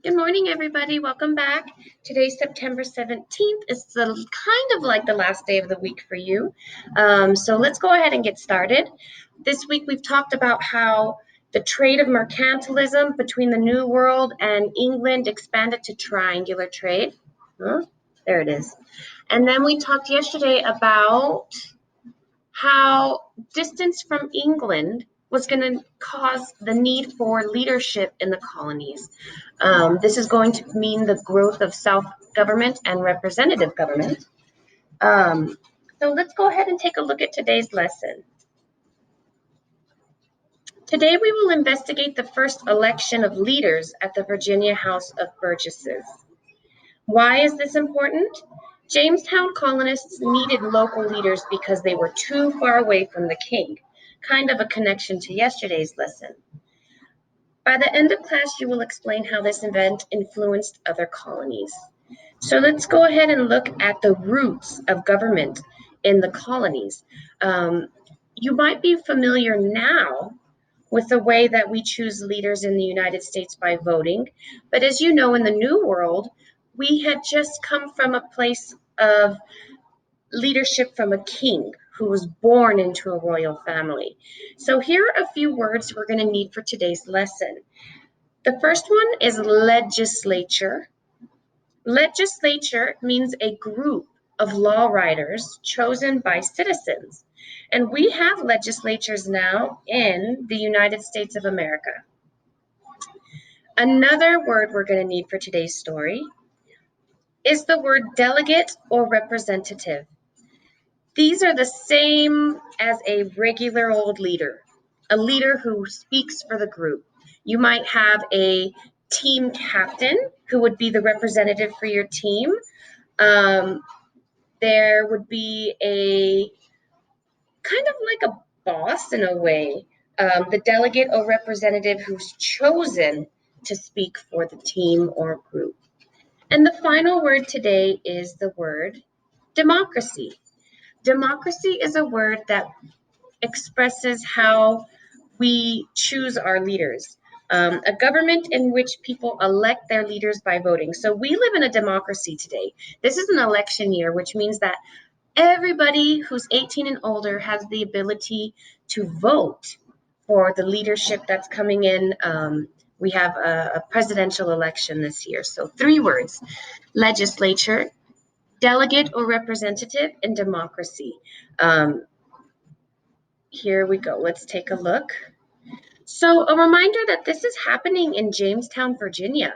Good morning, everybody. Welcome back. Today's September 17th. It's kind of like the last day of the week for you. So let's go ahead and get started. This week, we've talked about how the trade of mercantilism between the New World and England expanded to triangular trade. There it is. And then we talked yesterday about how distance from England was going to cause the need for leadership in the colonies. This is going to mean the growth of self-government and representative government. So let's go ahead and take a look at today's lesson. Today we will investigate the first election of leaders at the Virginia House of Burgesses. Why is this important? Jamestown colonists needed local leaders because they were too far away from the king, kind of a connection to yesterday's lesson. By the end of class, you will explain how this event influenced other colonies. So let's go ahead and look at the roots of government in the colonies. You might be familiar now with the way that we choose leaders in the United States by voting. But as you know, in the New World, we had just come from a place of leadership from a king who was born into a royal family. So here are a few words we're going to need for today's lesson. The first one is legislature. Legislature means a group of law writers chosen by citizens. And we have legislatures now in the United States of America. Another word we're going to need for today's story is the word delegate or representative. These are the same as a regular old leader, a leader who speaks for the group. You might have a team captain who would be the representative for your team. There would be a kind of like a boss in a way, the delegate or representative who's chosen to speak for the team or group. And the final word today is the word democracy. Democracy is a word that expresses how we choose our leaders. A government in which people elect their leaders by voting. So we live in a democracy today. This is an election year, which means that everybody who's 18 and older has the ability to vote for the leadership that's coming in. We have a presidential election this year. So 3 words: legislature, delegate or representative, and democracy. Here we go. Let's take a look. So a reminder that this is happening in Jamestown, Virginia.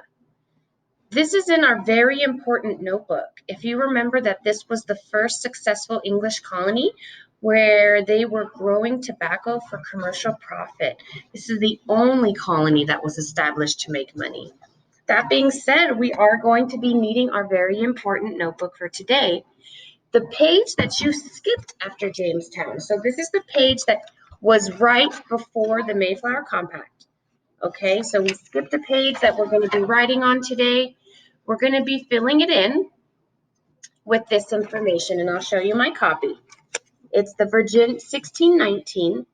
This is in our very important notebook. If you remember that this was the first successful English colony where they were growing tobacco for commercial profit. This is the only colony that was established to make money. That being said, we are going to be needing our very important notebook for today. The page that you skipped after Jamestown. So this is the page that was right before the Mayflower Compact. Okay, so we skipped a page that we're going to be writing on today. We're going to be filling it in with this information, and I'll show you my copy. It's the 1619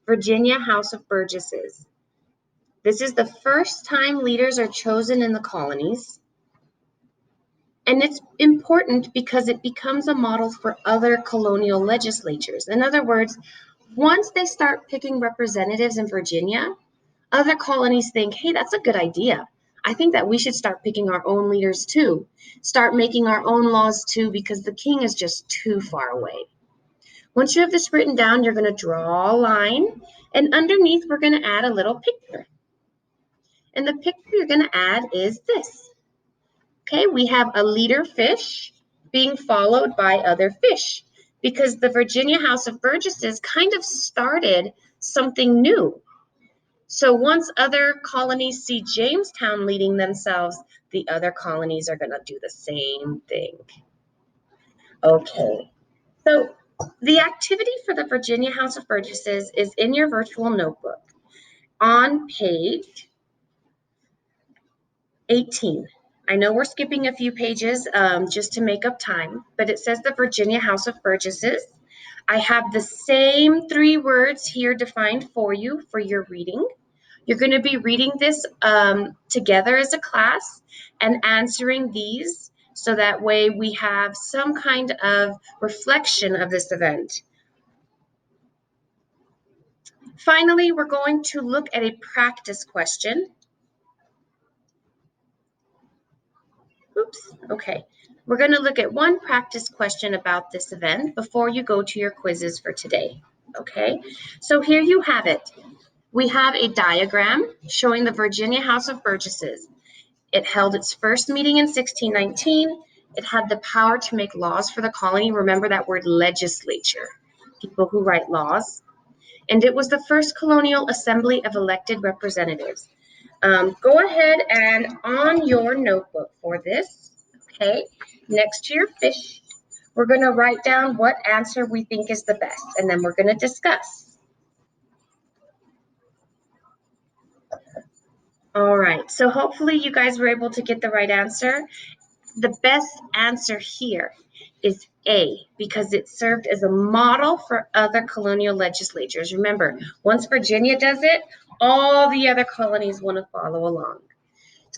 Virginia House of Burgesses. This is the first time leaders are chosen in the colonies. And it's important because it becomes a model for other colonial legislatures. In other words, once they start picking representatives in Virginia, other colonies think, hey, that's a good idea. I think that we should start picking our own leaders too. Start making our own laws too, because the king is just too far away. Once you have this written down, you're going to draw a line, and underneath we're going to add a little picture. And the picture you're going to add is this. Okay, we have a leader fish being followed by other fish, because the Virginia House of Burgesses kind of started something new. So once other colonies see Jamestown leading themselves, the other colonies are going to do the same thing. Okay, so the activity for the Virginia House of Burgesses is in your virtual notebook on page 18. I know we're skipping a few pages just to make up time, but it says the Virginia House of Burgesses. I have the same 3 words here defined for you for your reading. You're going to be reading this together as a class and answering these so that way we have some kind of reflection of this event. Finally, we're going to look at a practice question. Oops, okay. We're going to look at one practice question about this event before you go to your quizzes for today. Okay, so here you have it. We have a diagram showing the Virginia House of Burgesses. It held its first meeting in 1619. It had the power to make laws for the colony. Remember that word, legislature, people who write laws. And it was the first colonial assembly of elected representatives. Go ahead and on your notebook for this, okay, next to your fish, we're going to write down what answer we think is the best, and then we're going to discuss. All right, so hopefully you guys were able to get the right answer. The best answer here is A, because it served as a model for other colonial legislatures. Remember, once Virginia does it, all the other colonies want to follow along.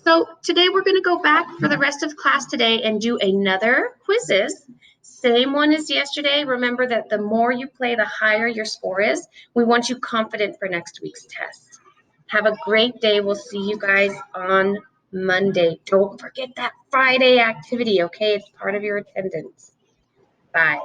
So today we're going to go back for the rest of class today and do another quizzes. Same one as yesterday. Remember that the more you play, the higher your score is. We want you confident for next week's test. Have a great day. We'll see you guys on Monday. Don't forget that Friday activity, okay? It's part of your attendance. Bye.